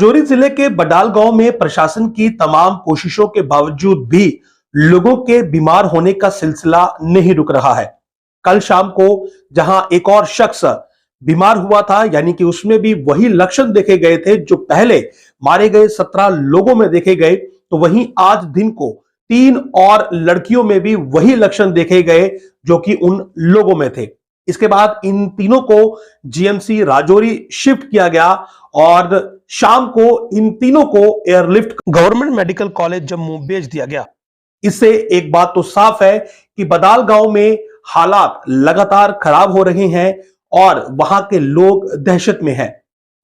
राजौरी जिले के बडाल गांव में प्रशासन की तमाम कोशिशों के बावजूद भी लोगों के बीमार होने का सिलसिला नहीं रुक रहा है। कल शाम को जहां एक और शख्स बीमार हुआ था, यानी कि उसमें भी वही लक्षण देखे गए थे जो पहले मारे गए 17 लोगों में देखे गए, तो वहीं आज दिन को 3 और लड़कियों में भी वही लक्षण देखे गए जो कि उन लोगों में थे। इसके बाद इन तीनों को जीएमसी राजौरी शिफ्ट किया गया और शाम को इन तीनों को airlift government medical college Jammu भेज दिया गया। इससे एक बात तो साफ है कि बडाल गांव में हालात लगातार खराब हो रहे हैं और वहां के लोग दहशत में हैं।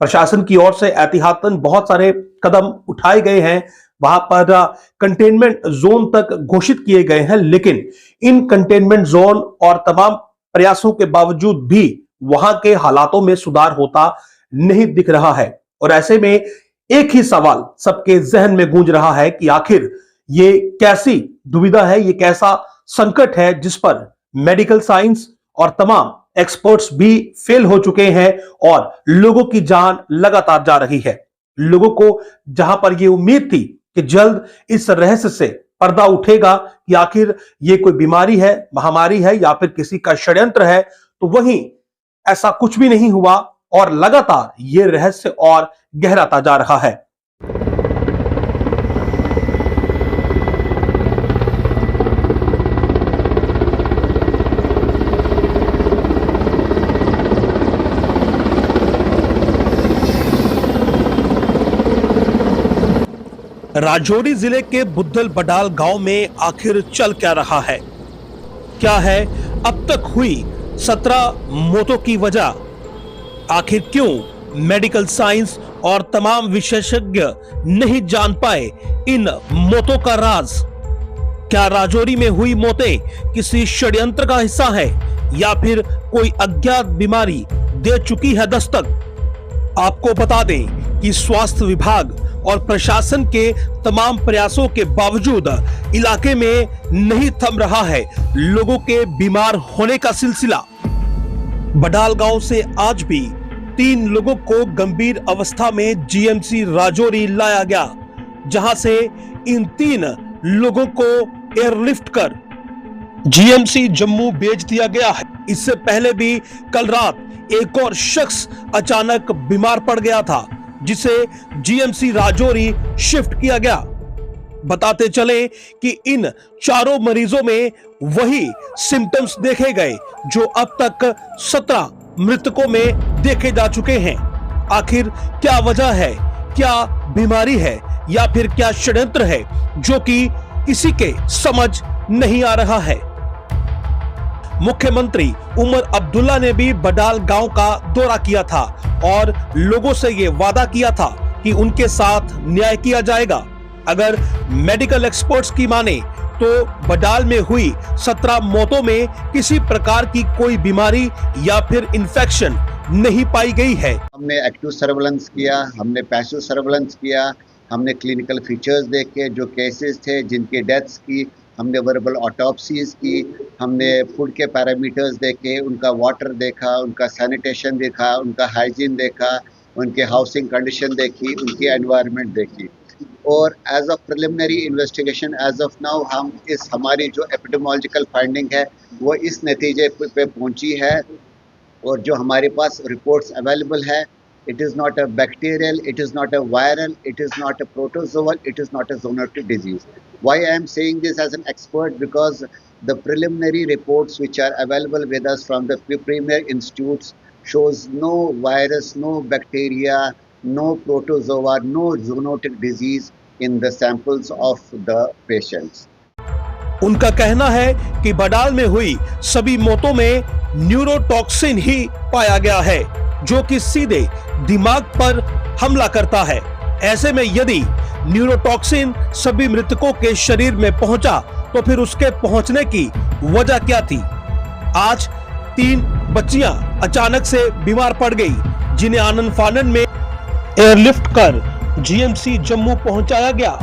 प्रशासन की ओर से एहतियातन बहुत सारे कदम उठाए गए हैं, वहां पर कंटेनमेंट जोन तक घोषित किए गए हैं, लेकिन इन कंटेनमेंट जोन और तमाम प्रयासों के बावजूद भी वहां के हालातों में सुधार होता नहीं दिख रहा है। और ऐसे में एक ही सवाल सबके जहन में गूंज रहा है कि आखिर ये कैसी दुविधा है, ये कैसा संकट है जिस पर मेडिकल साइंस और तमाम एक्सपर्ट्स भी फेल हो चुके हैं और लोगों की जान लगातार जा रही है। लोगों को जहां पर यह उम्मीद थी कि जल्द इस रहस्य से पर्दा उठेगा कि आखिर ये कोई बीमारी है, महामारी है या फिर किसी का षड्यंत्र है, तो वहीं ऐसा कुछ भी नहीं हुआ और लगातार ये रहस्य और गहराता जा रहा है। राजौरी जिले के बुद्धल बडाल गांव में आखिर चल क्या रहा है? क्या है अब तक हुई 17 मौतों की वजह? आखिर क्यों मेडिकल साइंस और तमाम विशेषज्ञ नहीं जान पाए इन मौतों का राज? क्या राजौरी में हुई मौतें किसी षड्यंत्र का हिस्सा है या फिर कोई अज्ञात बीमारी दे चुकी है दस्तक? आपको बता दें कि स्वास्थ्य विभाग और प्रशासन के तमाम प्रयासों के बावजूद इलाके में नहीं थम रहा है लोगों के बीमार होने का सिलसिला। बडाल गांव से आज भी 3 लोगों को गंभीर अवस्था में जीएमसी राजौरी लाया गया, जहां से इन 3 लोगों को एयरलिफ्ट कर जीएमसी जम्मू भेज दिया गया है। इससे पहले भी कल रात एक और शख्स अचानक बीमार पड़ गया था, जिसे जीएमसी राजौरी शिफ्ट किया गया। बताते चले कि इन 4 मरीजों में वही सिम्टम्स देखे गए जो अब तक 17 मृतकों में देखे जा चुके हैं। आखिर क्या वजह है, क्या बीमारी है या फिर क्या षड्यंत्र है जो कि किसी के समझ नहीं आ रहा है। मुख्यमंत्री उमर अब्दुल्ला ने भी बडाल गांव का दौरा किया था और लोगों से ये वादा किया था कि उनके साथ न्याय किया जाएगा। अगर मेडिकल एक्सपर्ट्स की माने तो बडाल में हुई 17 मौतों में किसी प्रकार की कोई बीमारी या फिर इन्फेक्शन नहीं पाई गई है। हमने एक्टिव सर्वेलेंस किया, हमने पैसिव सर्वेलेंस किया, हमने क्लिनिकल फीचर्स देखे जो केसेस थे जिनकी डेथ्स की, हमने वर्बल ऑटोप्सीज की, हमने फूड के पैरामीटर्स देखे, उनका वाटर देखा, उनका सैनिटेशन देखा, उनका हाइजीन देखा, उनके हाउसिंग कंडीशन देखी, उनकी एनवायरनमेंट देखी। और as of preliminary investigation as of now हम हमारी जो एपिडेमियोलॉजिकल फाइंडिंग है वो इस नतीजे पे पहुंची है और जो हमारे पास रिपोर्ट्स अवेलेबल है, it is not a bacterial, it is not a viral, it is not a protozoal, it is not a zoonotic disease. Why I am saying this as an expert? Because the preliminary reports which are available with us from the premier institutes shows no virus, no bacteria, no protozoa, no zoonotic disease in the samples of the patients. उनका कहना है कि बडाल में हुई सभी मौतों में neurotoxin ही पाया गया है जो कि सीधे दिमाग पर हमला करता है। ऐसे में यदि न्यूरोटॉक्सिन सभी मृतकों के शरीर में पहुंचा तो फिर उसके पहुंचने की वजह क्या थी? आज 3 बच्चियां अचानक से बीमार पड़ गई, जिन्हें आनंद फानन में एयरलिफ्ट कर जीएमसी जम्मू पहुंचाया गया,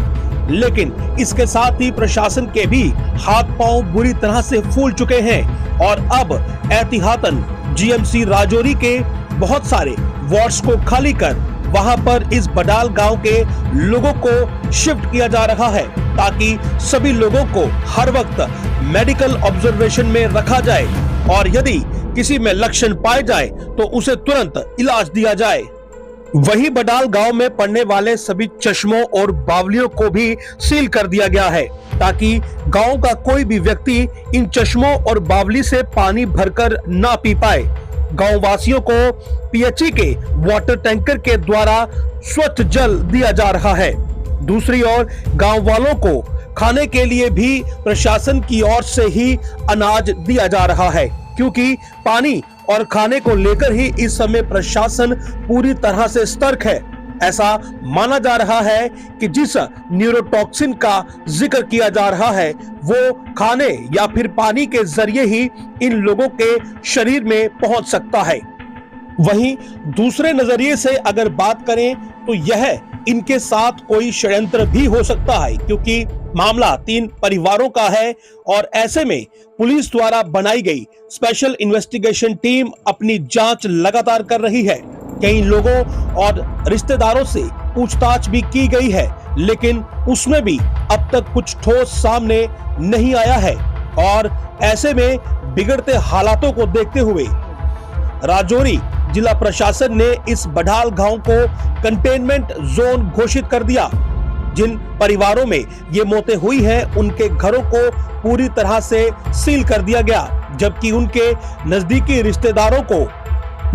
लेकिन इसके साथ ही प्रशासन के भी हाथ पांव बुरी तरह से फूल चुके हैं और अब एहतियातन जीएमसी राजौरी के बहुत सारे वार्ड्स को खाली कर वहां पर इस बडाल गांव के लोगों को शिफ्ट किया जा रहा है ताकि सभी लोगों को हर वक्त मेडिकल ऑब्जर्वेशन में रखा जाए और यदि किसी में लक्षण पाए जाए तो उसे तुरंत इलाज दिया जाए। वहीं बडाल गांव में पड़ने वाले सभी चश्मों और बावलियों को भी सील कर दिया गया है ताकि गांव का कोई भी व्यक्ति इन चश्मों और बावली से पानी भरकर ना पी पाए। गांव वासियों को पीएचई के वाटर टैंकर के द्वारा स्वच्छ जल दिया जा रहा है। दूसरी ओर गांव वालों को खाने के लिए भी प्रशासन की ओर से ही अनाज दिया जा रहा है क्योंकि पानी और खाने को लेकर ही इस समय प्रशासन पूरी तरह से सतर्क है। ऐसा माना जा रहा है कि जिस न्यूरोटॉक्सिन का जिक्र किया जा रहा है वो खाने या फिर पानी के जरिए ही इन लोगों के शरीर में पहुंच सकता है। वहीं दूसरे नजरिए से अगर बात करें तो यह इनके साथ कोई षड्यंत्र भी हो सकता है क्योंकि मामला 3 परिवारों का है और ऐसे में पुलिस द्वारा बनाई गई स्पेशल इन्वेस्टिगेशन टीम अपनी जांच लगातार कर रही है। कई लोगों और रिश्तेदारों से पूछताछ भी की गई है लेकिन उसमें भी अब तक कुछ ठोस सामने नहीं आया है और ऐसे में बिगड़ते हालातों को देखते हुए राजौरी जिला प्रशासन ने इस बडाल गांव को कंटेनमेंट जोन घोषित कर दिया। जिन परिवारों में ये मौतें हुई हैं उनके घरों को पूरी तरह से सील कर दिया गया जबकि उनके नजदीकी रिश्तेदारों को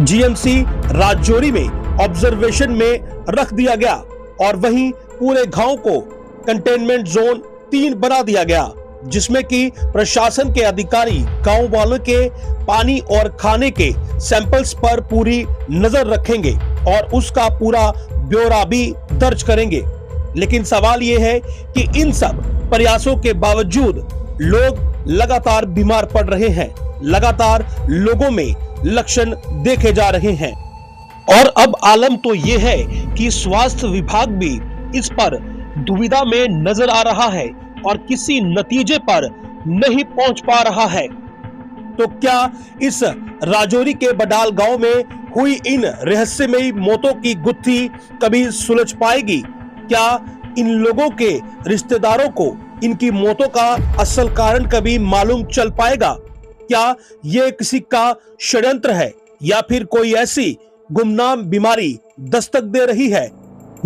जीएमसी राजौरी में ऑब्जर्वेशन में रख दिया गया और वहीं पूरे गांव को कंटेनमेंट जोन 3 बना दिया गया जिसमें कि प्रशासन के अधिकारी गांव वालों के पानी और खाने के सैंपल्स पर पूरी नजर रखेंगे और उसका पूरा ब्यौरा भी दर्ज करेंगे। लेकिन सवाल ये है कि इन सब प्रयासों के बावजूद लोग लगातार बीमार पड़ रहे हैं, लगातार लोगों में लक्षण देखे जा रहे हैं और अब आलम तो ये है कि स्वास्थ्य विभाग भी इस पर दुविधा में नजर आ रहा है और किसी नतीजे पर नहीं पहुंच पा रहा है। तो क्या इस राजौरी के बडाल गांव में हुई इन रहस्यमयी मौतों की गुत्थी कभी सुलझ पाएगी? क्या इन लोगों के रिश्तेदारों को इनकी मौतों का असल कारण कभी मालूम चल पाएगा? क्या ये किसी का षड्यंत्र है या फिर कोई ऐसी गुमनाम बीमारी दस्तक दे रही है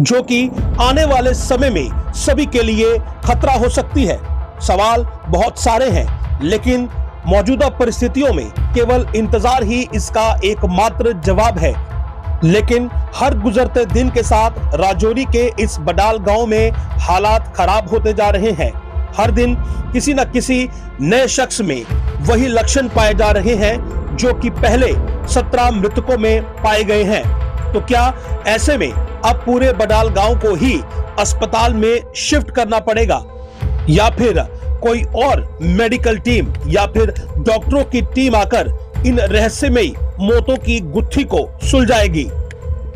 जो कि आने वाले समय में सभी के लिए खतरा हो सकती है? सवाल बहुत सारे हैं लेकिन मौजूदा परिस्थितियों में केवल इंतजार ही इसका एकमात्र जवाब है। लेकिन हर गुजरते दिन के साथ राजौरी के इस बडाल गांव में हालात खराब होते जा रहे हैं। हर दिन किसी न किसी नए शख्स में वही लक्षण पाए जा रहे हैं जो कि पहले 17 मृतकों में पाए गए हैं। तो क्या ऐसे में अब पूरे बडाल गांव को ही अस्पताल में शिफ्ट करना पड़ेगा या फिर कोई और मेडिकल टीम या फिर डॉक्टरों की टीम आकर इन रहस्यमयी मौतों की गुत्थी को सुलझाएगी?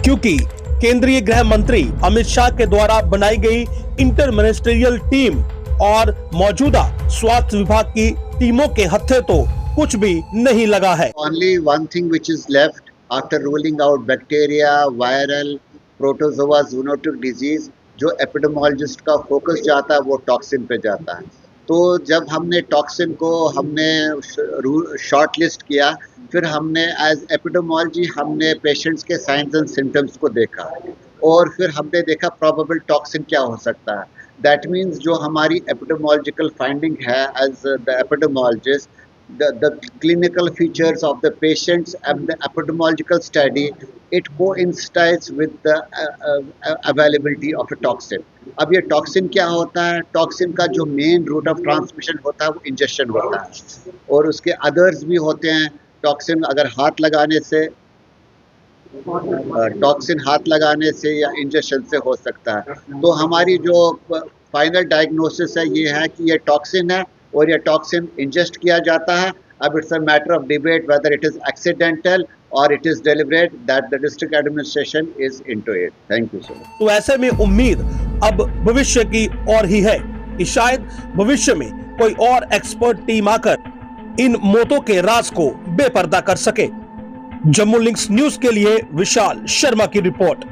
क्योंकि केंद्रीय गृह मंत्री अमित शाह के द्वारा बनाई गई इंटर मिनिस्ट्रियल टीम और मौजूदा स्वास्थ्य विभाग की टीमों के हत्थे तो कुछ भी नहीं लगा है। Only one thing which is left after ruling out bacteria, viral, protozoa, zoonotic disease, जो एपिडेमोलॉजिस्ट का फोकस जाता है वो टॉक्सिन पे जाता है। तो जब हमने टॉक्सिन को शॉर्ट लिस्ट किया फिर हमने एज एपिडेमोलॉजी हमने पेशेंट्स के साइंस एंड सिम्टम्स को देखा और फिर हमने देखा प्रोबेबल टॉक्सिन क्या हो सकता है। दैट मीन्स जो हमारी एपिडेमोलॉजिकल फाइंडिंग है as the epidemiologist, the clinical features of the patients and the epidemiological study, it coincides with the availability of a toxin. अब ये टॉक्सिन क्या होता है? टॉक्सिन का जो मेन रूट ऑफ ट्रांसमिशन होता है वो इंजेक्शन होता है और उसके अदर्स भी होते हैं। टॉक्सिन अगर हाथ लगाने से या इंजेक्शन से हो सकता है। तो हमारी जो फाइनल डायग्नोसिस है ये है कि ये टॉक्सिन है और ये टॉक्सिन इंजेस्ट किया जाता है। अब it's a matter of debate whether it is accidental और it is deliberate that the district administration is into it. Thank you so much. तो ऐसे में उम्मीद अब भविष्य की और ही है कि शायद भविष्य में कोई और एक्सपर्ट टीम आकर इन मौतों के राज को बेपर्दा कर सके। जम्मू लिंक्स न्यूज के लिए विशाल शर्मा की रिपोर्ट।